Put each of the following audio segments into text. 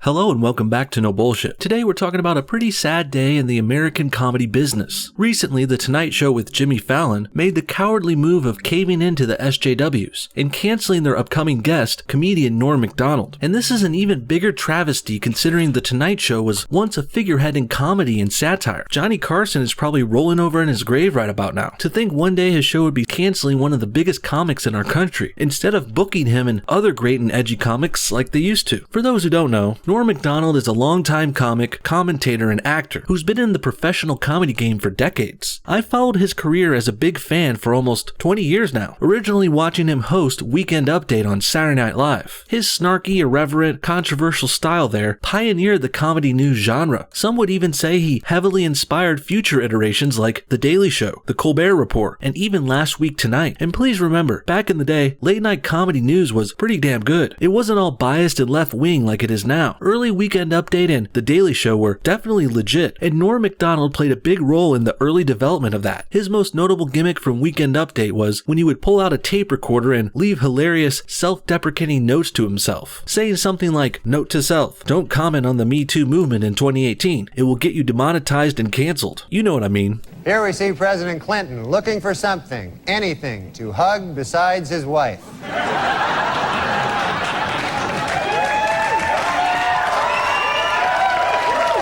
Hello and welcome back to No Bullshit. Today we're talking about a pretty sad day in the American comedy business. Recently, The Tonight Show with Jimmy Fallon made the cowardly move of caving into the SJWs and canceling their upcoming guest, comedian Norm Macdonald. And this is an even bigger travesty considering The Tonight Show was once a figurehead in comedy and satire. Johnny Carson is probably rolling over in his grave right about now. To think one day his show would be canceling one of the biggest comics in our country, instead of booking him and other great and edgy comics like they used to. For those who don't know, Norm Macdonald is a longtime comic, commentator, and actor who's been in the professional comedy game for decades. I've followed his career as a big fan for almost 20 years now, originally watching him host Weekend Update on Saturday Night Live. His snarky, irreverent, controversial style there pioneered the comedy news genre. Some would even say he heavily inspired future iterations like The Daily Show, The Colbert Report, and even Last Week Tonight. And please remember, back in the day, late night comedy news was pretty damn good. It wasn't all biased and left-wing like it is now. Early Weekend Update and The Daily Show were definitely legit, and Norm Macdonald played a big role in the early development of that. His most notable gimmick from Weekend Update was when he would pull out a tape recorder and leave hilarious, self-deprecating notes to himself, saying something like, "Note to self, don't comment on the Me Too movement in 2018. It will get you demonetized and canceled." You know what I mean. Here we see President Clinton looking for something, anything, to hug besides his wife.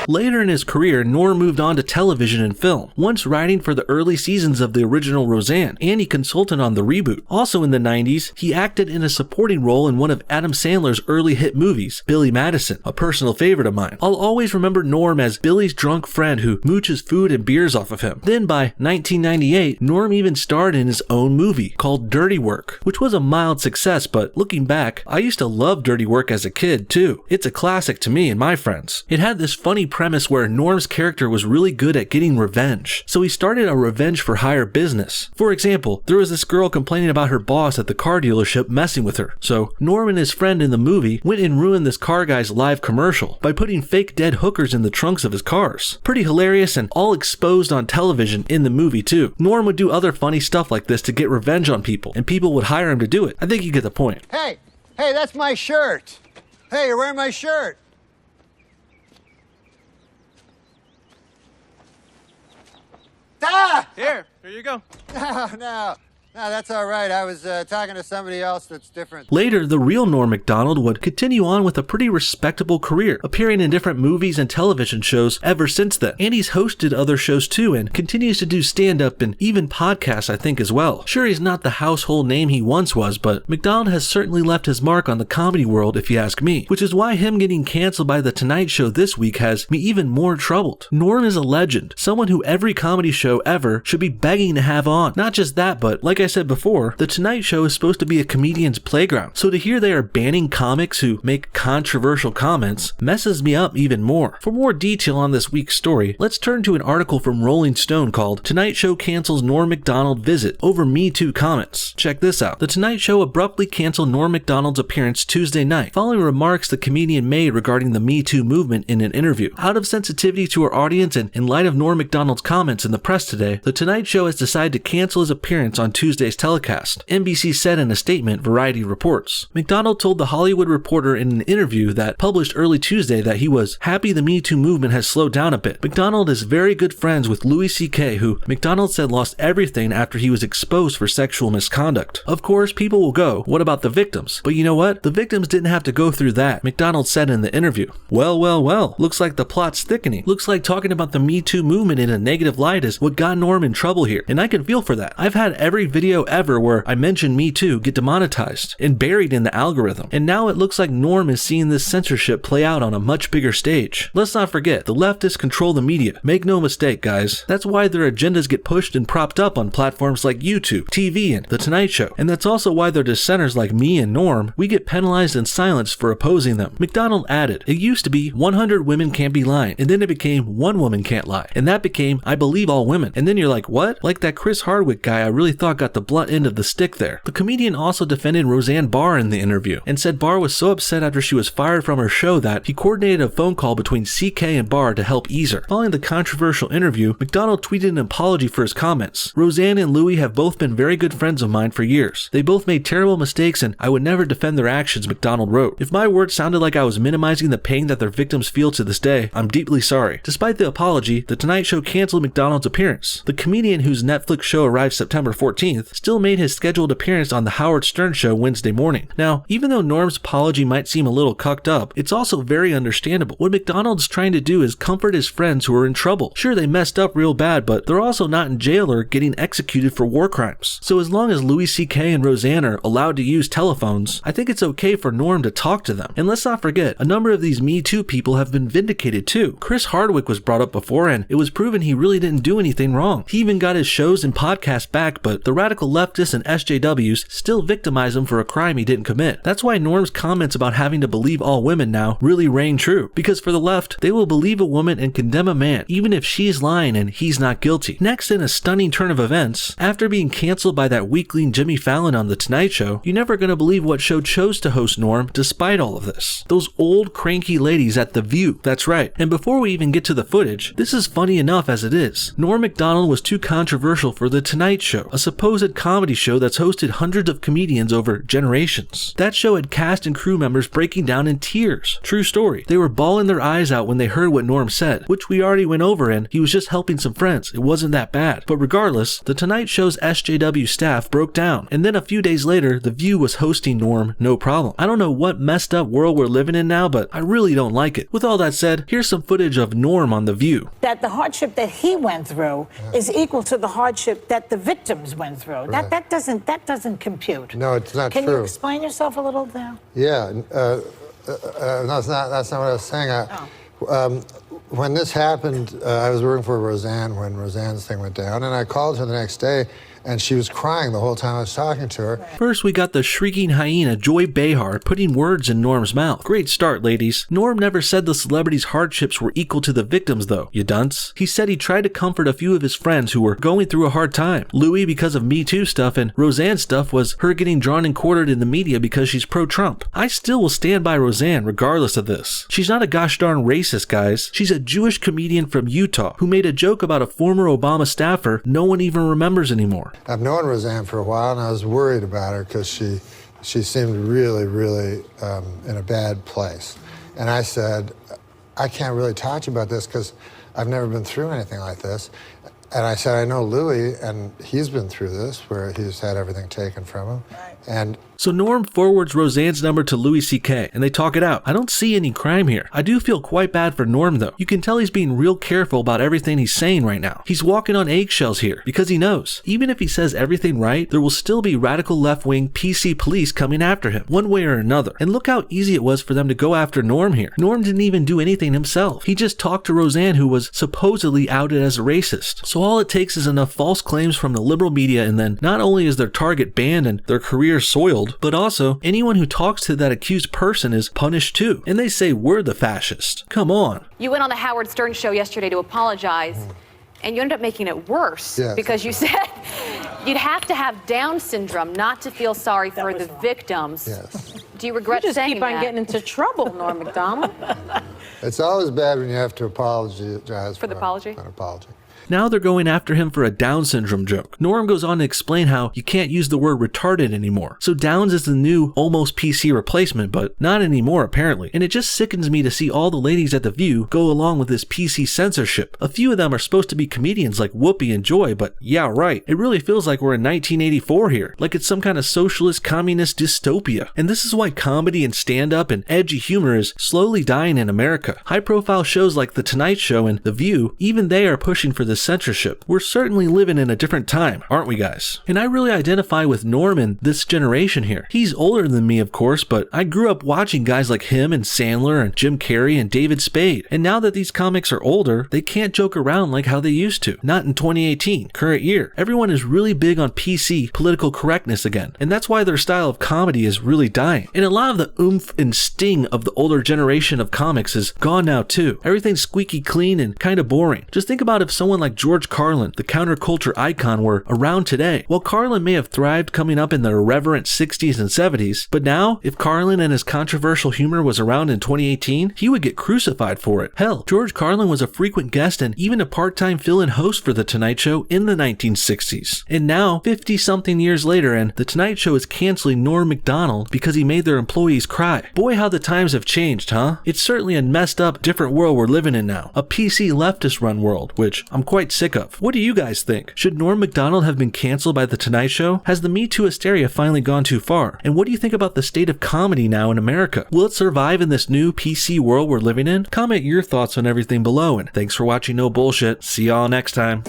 Later in his career, Norm moved on to television and film, once writing for the early seasons of the original Roseanne, and he consulted on the reboot. Also in the 90s, he acted in a supporting role in one of Adam Sandler's early hit movies, Billy Madison, a personal favorite of mine. I'll always remember Norm as Billy's drunk friend who mooches food and beers off of him. Then by 1998, Norm even starred in his own movie called Dirty Work, which was a mild success, but looking back, I used to love Dirty Work as a kid too. It's a classic to me and my friends. It had this funny premise where Norm's character was really good at getting revenge, so he started a revenge for hire business. For example, there was this girl complaining about her boss at the car dealership messing with her, so Norm and his friend in the movie went and ruined this car guy's live commercial by putting fake dead hookers in the trunks of his cars. Pretty hilarious and all exposed on television in the movie too. Norm would do other funny stuff like this to get revenge on people, and people would hire him to do it. I think you get the point. Hey, that's my shirt. Hey, you're wearing my shirt. Ah! Here you go. No, that's all right. I was talking to somebody else that's different. Later, the real Norm Macdonald would continue on with a pretty respectable career, appearing in different movies and television shows ever since then. And he's hosted other shows too, and continues to do stand-up and even podcasts, I think, as well. Sure, he's not the household name he once was, but Macdonald has certainly left his mark on the comedy world, if you ask me, which is why him getting canceled by The Tonight Show this week has me even more troubled. Norm is a legend, someone who every comedy show ever should be begging to have on. Not just that, but like I said before, The Tonight Show is supposed to be a comedian's playground, so to hear they are banning comics who make controversial comments messes me up even more. For more detail on this week's story, let's turn to an article from Rolling Stone called "Tonight Show Cancels Norm Macdonald Visit Over Me Too Comments." Check this out. The Tonight Show abruptly canceled Norm Macdonald's appearance Tuesday night, following remarks the comedian made regarding the Me Too movement in an interview. Out of sensitivity to our audience and in light of Norm Macdonald's comments in the press today, The Tonight Show has decided to cancel his appearance on Tuesday's telecast, NBC said in a statement, Variety reports. Macdonald told The Hollywood Reporter in an interview that published early Tuesday that he was happy the Me Too movement has slowed down a bit. Macdonald is very good friends with Louis C.K., who Macdonald said lost everything after he was exposed for sexual misconduct. Of course, people will go, what about the victims? But you know what? The victims didn't have to go through that, Macdonald said in the interview. Well, looks like the plot's thickening. Looks like talking about the Me Too movement in a negative light is what got Norm in trouble here, and I can feel for that. I've had every video ever where I mention Me Too get demonetized and buried in the algorithm, and now it looks like Norm is seeing this censorship play out on a much bigger stage. Let's not forget, the leftists control the media. Make no mistake, guys. That's why their agendas get pushed and propped up on platforms like YouTube, TV, and The Tonight Show. And that's also why their dissenters like me and Norm, we get penalized and silenced for opposing them. Macdonald added, it used to be 100 women can't be lying, and then it became one woman can't lie, and that became I believe all women. And then you're like, what? Like that Chris Hardwick guy I really thought got got the blunt end of the stick there. The comedian also defended Roseanne Barr in the interview and said Barr was so upset after she was fired from her show that he coordinated a phone call between CK and Barr to help ease her. Following the controversial interview, Macdonald tweeted an apology for his comments. Roseanne and Louis have both been very good friends of mine for years. They both made terrible mistakes and I would never defend their actions, Macdonald wrote. If my words sounded like I was minimizing the pain that their victims feel to this day, I'm deeply sorry. Despite the apology, The Tonight Show canceled Macdonald's appearance. The comedian, whose Netflix show arrived September 14th, still made his scheduled appearance on The Howard Stern Show Wednesday morning. Now, even though Norm's apology might seem a little cucked up, it's also very understandable. What Macdonald's trying to do is comfort his friends who are in trouble. Sure, they messed up real bad, but they're also not in jail or getting executed for war crimes. So as long as Louis CK and Roseanne are allowed to use telephones, I think it's okay for Norm to talk to them. And let's not forget, a number of these Me Too people have been vindicated too. Chris Hardwick was brought up before and it was proven he really didn't do anything wrong. He even got his shows and podcasts back, but the radical leftists and SJWs still victimize him for a crime he didn't commit. That's why Norm's comments about having to believe all women now really rang true. Because for the left, they will believe a woman and condemn a man, even if she's lying and he's not guilty. Next, in a stunning turn of events, after being canceled by that weakling Jimmy Fallon on The Tonight Show, you're never gonna believe what show chose to host Norm despite all of this. Those old cranky ladies at The View, that's right. And before we even get to the footage, this is funny enough as it is. Norm Macdonald was too controversial for The Tonight Show, a supposed comedy show that's hosted hundreds of comedians over generations. That show had cast and crew members breaking down in tears. True story. They were bawling their eyes out when they heard what Norm said, which we already went over and he was just helping some friends. It wasn't that bad. But regardless, The Tonight Show's SJW staff broke down, and then a few days later, The View was hosting Norm no problem. I don't know what messed up world we're living in now, but I really don't like it. With all that said, here's some footage of Norm on The View. That the hardship that he went through is equal to the hardship that the victims went through. Right. That doesn't compute. No, it's not true. Can you explain yourself a little there? Yeah, that's not what I was saying. When this happened, I was working for Roseanne when Roseanne's thing went down, and I called her the next day, and she was crying the whole time I was talking to her. First, we got the shrieking hyena Joy Behar putting words in Norm's mouth. Great start, ladies. Norm never said the celebrities' hardships were equal to the victims, though, you dunce. He said he tried to comfort a few of his friends who were going through a hard time. Louis because of Me Too stuff, and Roseanne's stuff was her getting drawn and quartered in the media because she's pro-Trump. I still will stand by Roseanne regardless of this. She's not a gosh darn racist, guys. She's a Jewish comedian from Utah who made a joke about a former Obama staffer no one even remembers anymore. I've known Roseanne for a while, and I was worried about her because she seemed really, really in a bad place. And I said, I can't really talk to you about this because I've never been through anything like this. And I said, I know Louis, and he's been through this, where he's had everything taken from him. Right. And so Norm forwards Roseanne's number to Louis CK, and they talk it out. I don't see any crime here. I do feel quite bad for Norm, though. You can tell he's being real careful about everything he's saying right now. He's walking on eggshells here, because he knows, even if he says everything right, there will still be radical left-wing PC police coming after him, one way or another. And look how easy it was for them to go after Norm here. Norm didn't even do anything himself. He just talked to Roseanne, who was supposedly outed as a racist. So all it takes is enough false claims from the liberal media, and then not only is their target banned and their career soiled, but also anyone who talks to that accused person is punished too. And they say we're the fascists. Come on. You went on the Howard Stern show yesterday to apologize, and you ended up making it worse because you said you'd have to have Down syndrome not to feel sorry for the victims. yes, Do you regret You just saying keep on that? getting into trouble, Norm Macdonald. it's always bad when you have to apologize For the apology? an apology. Now they're going after him for a Down syndrome joke. Norm goes on to explain how you can't use the word retarded anymore. So Downs is the new almost PC replacement, but not anymore apparently. And it just sickens me to see all the ladies at The View go along with this PC censorship. A few of them are supposed to be comedians like Whoopi and Joy, but yeah, right. It really feels like we're in 1984 here, like it's some kind of socialist communist dystopia. And this is why comedy and stand-up and edgy humor is slowly dying in America. High-profile shows like The Tonight Show and The View, even they are pushing for this censorship. We're certainly living in a different time, aren't we guys? And I really identify with Norm and this generation here. He's older than me, of course, but I grew up watching guys like him and Sandler and Jim Carrey and David Spade. And now that these comics are older, they can't joke around like how they used to. Not in 2018, current year. Everyone is really big on PC, political correctness again. And that's why their style of comedy is really dying. And a lot of the oomph and sting of the older generation of comics is gone now too. Everything's squeaky clean and kind of boring. Just think about if someone like like George Carlin, the counterculture icon, were around today. While Carlin may have thrived coming up in the irreverent 60s and 70s, but now, if Carlin and his controversial humor was around in 2018, he would get crucified for it. Hell, George Carlin was a frequent guest and even a part-time fill-in host for The Tonight Show in the 1960s. And now, 50-something years later, and The Tonight Show is canceling Norm Macdonald because he made their employees cry. Boy, how the times have changed, huh? It's certainly a messed up, different world we're living in now. A PC leftist-run world, which I'm quite sick of. What do you guys think? Should Norm Macdonald have been canceled by The Tonight Show? Has the Me Too hysteria finally gone too far? And what do you think about the state of comedy now in America? Will it survive in this new PC world we're living in? Comment your thoughts on everything below, and thanks for watching No Bullshit. See y'all next time.